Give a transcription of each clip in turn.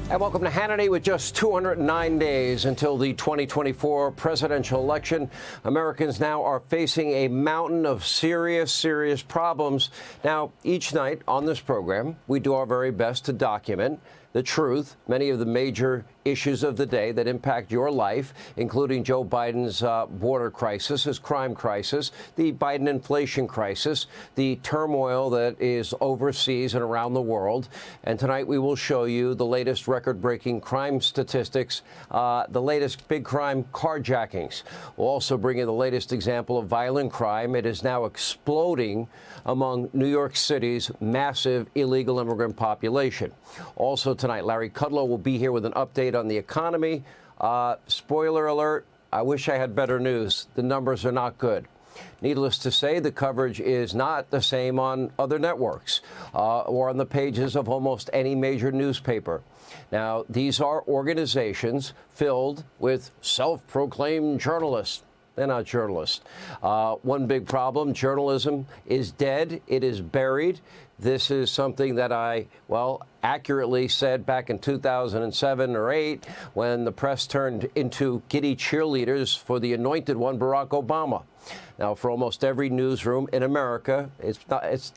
And welcome to Hannity. With just 209 days until the 2024 presidential election, Americans now are facing a mountain of serious problems. Now, each night on this program, we do our very best to document the truth, many of the major issues of the day that impact your life, including Joe Biden's border crisis, his crime crisis, the Biden inflation crisis, the turmoil that is overseas and around the world. And tonight we will show you the latest record-breaking crime statistics, the latest big crime carjackings. We'll also bring you the latest example of violent crime. It is now exploding among New York City's massive illegal immigrant population. Also tonight, Larry Kudlow will be here with an update on the economy. Spoiler alert, I wish I had better news. The numbers are not good. Needless to say, the coverage is not the same on other networks or on the pages of almost any major newspaper. Now, these are organizations filled with self-proclaimed journalists. They're not journalists. One big problem, journalism is dead. It is buried. This is something that I, accurately said back in 2007 or 8 when the press turned into giddy cheerleaders for the anointed one, Barack Obama. Now, for almost every newsroom in America,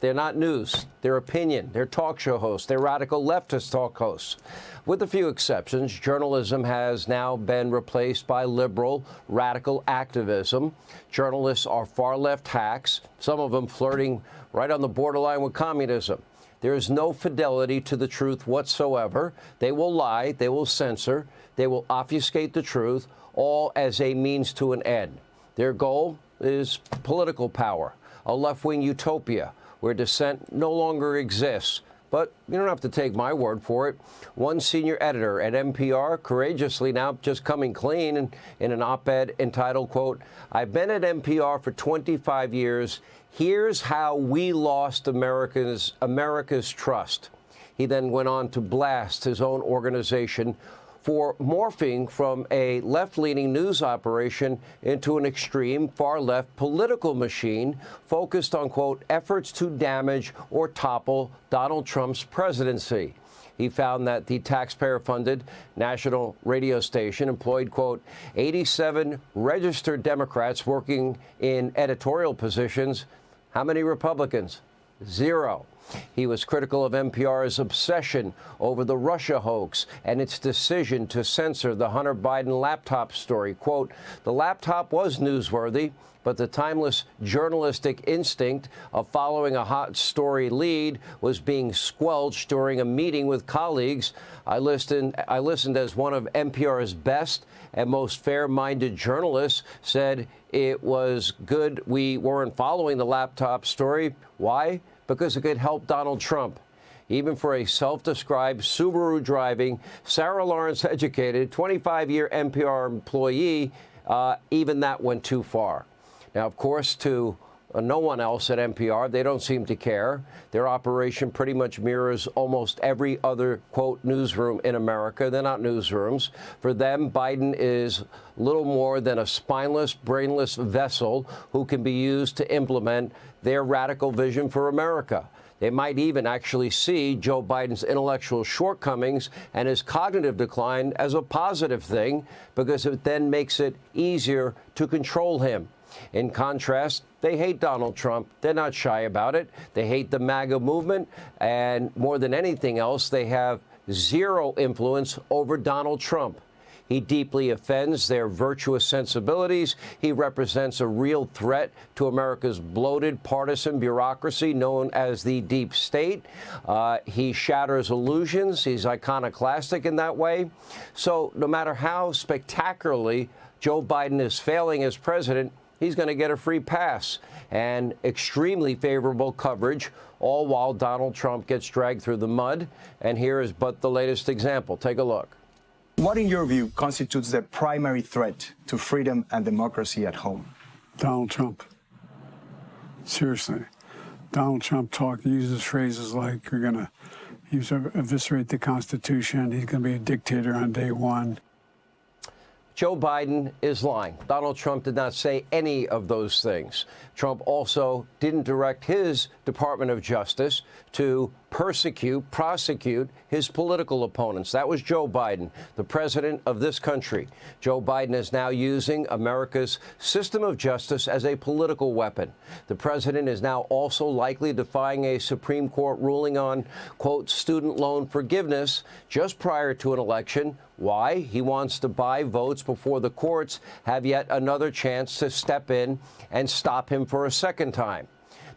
they're not news. They're opinion. They're talk show hosts. They're radical leftist talk hosts. With a few exceptions, journalism has now been replaced by liberal, radical activism. Journalists are far-left hacks, some of them flirting right on the borderline with communism. There is no fidelity to the truth whatsoever. They will lie. They will censor. They will obfuscate the truth, all as a means to an end. Their goal is political power, a left-wing utopia where dissent no longer exists. But you don't have to take my word for it. One senior editor at NPR courageously now just coming clean in an op-ed entitled, quote, "I've been at NPR for 25 years. Here's how we lost America's trust." He then went on to blast his own organization for morphing from a left-leaning news operation into an extreme far-left political machine focused on, quote, efforts to damage or topple Donald Trump's presidency. He found that the taxpayer-funded national radio station employed, quote, 87 registered Democrats working in editorial positions. How many Republicans? 0. He was critical of NPR's obsession over the Russia hoax and its decision to censor the Hunter Biden laptop story. Quote, "The laptop was newsworthy, but the timeless journalistic instinct of following a hot story lead was being squelched during a meeting with colleagues. I listened as one of NPR's best and most fair-minded journalists said it was good we weren't following the laptop story. Why? Because it could help Donald Trump." Even for a self-described Subaru-driving, Sarah Lawrence-educated, 25-year NPR employee, even that went too far. Now, of course, to no one else at NPR, they don't seem to care. Their operation pretty much mirrors almost every other, quote, newsroom in America. They're not newsrooms. For them, Biden is little more than a spineless, brainless vessel who can be used to implement their radical vision for America. They might even actually see Joe Biden's intellectual shortcomings and his cognitive decline as a positive thing because it then makes it easier to control him. In contrast, they hate Donald Trump. They're not shy about it. They hate the MAGA movement. And more than anything else, they have zero influence over Donald Trump. He deeply offends their virtuous sensibilities. He represents a real threat to America's bloated partisan bureaucracy known as the deep state. He shatters illusions. He's iconoclastic in that way. So no matter how spectacularly Joe Biden is failing as president, he's going to get a free pass and extremely favorable coverage, all while Donald Trump gets dragged through the mud. And here is but the latest example. Take a look. What, in your view, constitutes the primary threat to freedom and democracy at home? Donald Trump. Seriously. Donald Trump uses phrases like, you're going to eviscerate the Constitution, he's going to be a dictator on day one. Joe Biden is lying. Donald Trump did not say any of those things. Trump also didn't direct his Department of Justice to persecute, prosecute his political opponents. That was Joe Biden, the president of this country. Joe Biden is now using America's system of justice as a political weapon. The president is now also likely defying a Supreme Court ruling on, quote, student loan forgiveness just prior to an election. Why? He wants to buy votes before the courts have yet another chance to step in and stop him for a second time.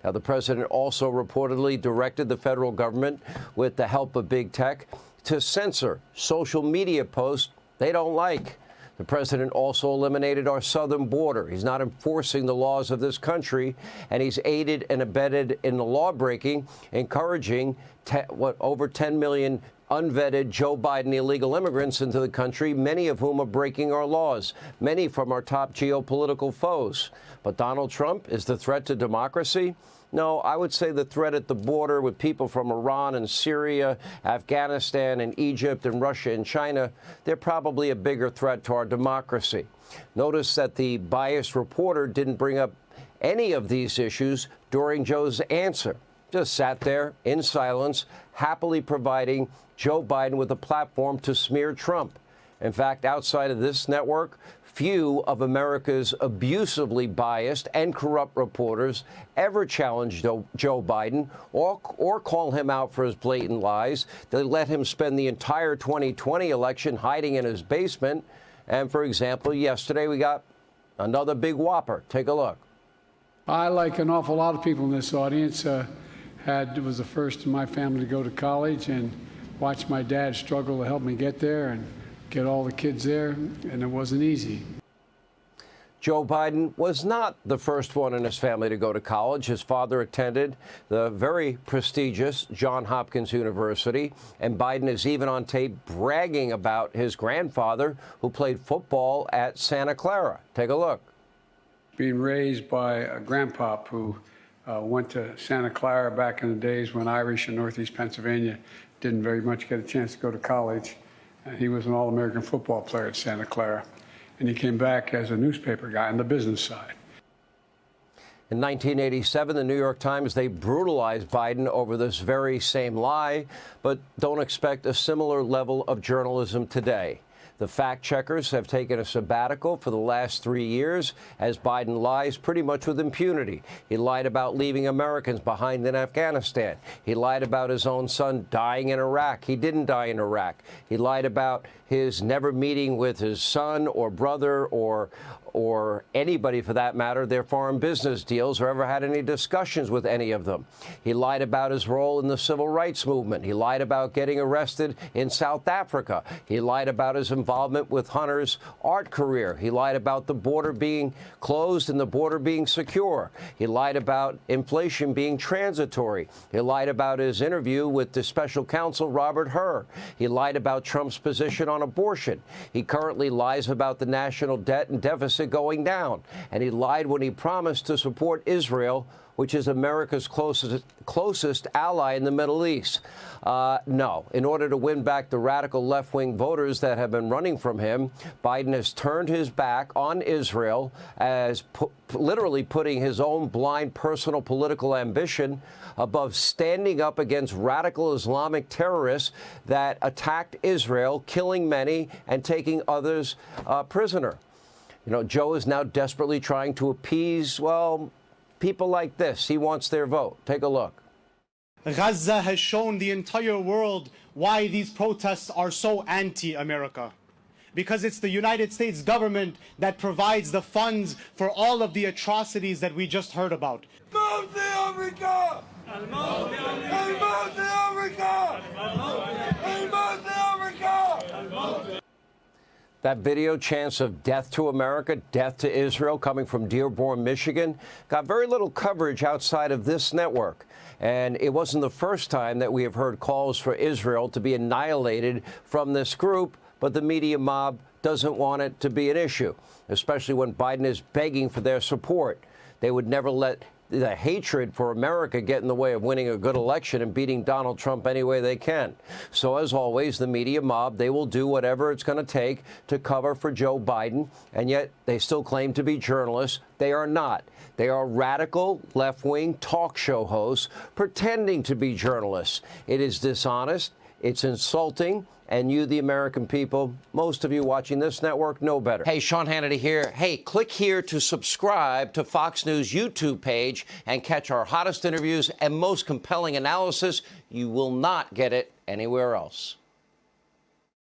Now, the president also reportedly directed the federal government, with the help of big tech, to censor social media posts they don't like. The president also eliminated our southern border. He's not enforcing the laws of this country, and he's aided and abetted in the law-breaking, encouraging over 10 million unvetted Joe Biden illegal immigrants into the country, many of whom are breaking our laws, many from our top geopolitical foes. But Donald Trump is the threat to democracy? No, I would say the threat at the border with people from Iran and Syria, Afghanistan and Egypt and Russia and China, they're probably a bigger threat to our democracy. Notice that the biased reporter didn't bring up any of these issues during Joe's answer. Just sat there in silence, happily providing Joe Biden with a platform to smear Trump. In fact, outside of this network, few of America's abusively biased and corrupt reporters ever challenged Joe Biden or call him out for his blatant lies. They let him spend the entire 2020 election hiding in his basement. And, for example, yesterday we got another big whopper. Take a look. I, like an awful lot of people in this audience, was the first in my family to go to college and watched my dad struggle to help me get there and get all the kids there, and it wasn't easy. Joe Biden was not the first one in his family to go to college. His father attended the very prestigious Johns Hopkins University, and Biden is even on tape bragging about his grandfather, who played football at Santa Clara. Take a look. Being raised by a grandpa who went to Santa Clara back in the days when Irish in Northeast Pennsylvania didn't very much get a chance to go to college. And he was an All-American football player at Santa Clara. And he came back as a newspaper guy on the business side. In 1987, the New York Times, they brutalized Biden over this very same lie, but don't expect a similar level of journalism today. The fact checkers have taken a sabbatical for the last 3 years as Biden lies pretty much with impunity. He lied about leaving Americans behind in Afghanistan. He lied about his own son dying in Iraq. He didn't die in Iraq. He lied about his never meeting with his son or brother or anybody for that matter, their foreign business deals, or ever had any discussions with any of them. He lied about his role in the civil rights movement. He lied about getting arrested in South Africa. He lied about his involvement with Hunter's art career. He lied about the border being closed and the border being secure. He lied about inflation being transitory. He lied about his interview with the special counsel, Robert Hur. He lied about Trump's position on abortion. He currently lies about the national debt and deficit going down. And he lied when he promised to support Israel, which is America's closest ally in the Middle East. No. In order to win back the radical left-wing voters that have been running from him, Biden has turned his back on Israel, as literally putting his own blind personal political ambition above standing up against radical Islamic terrorists that attacked Israel, killing many and taking others prisoner. You know, Joe is now desperately trying to appease, well, people like this. He wants their vote. Take a look. Gaza has shown the entire world why these protests are so anti-America. Because it's the United States government that provides the funds for all of the atrocities that we just heard about. That video, chants of death to America, death to Israel, coming from Dearborn, Michigan, got very little coverage outside of this network. And it wasn't the first time that we have heard calls for Israel to be annihilated from this group, but the media mob doesn't want it to be an issue, especially when Biden is begging for their support. They would never let the hatred for America get in the way of winning a good election and beating Donald Trump any way they can. So as always, the media mob, they will do whatever it's going to take to cover for Joe Biden, and yet they still claim to be journalists. They are not. They are radical left-wing talk show hosts pretending to be journalists. It is dishonest. It's insulting. And you, the American people, most of you watching this network know better. Hey, Sean Hannity here. Hey, click here to subscribe to Fox News YouTube page and catch our hottest interviews and most compelling analysis. You will not get it anywhere else.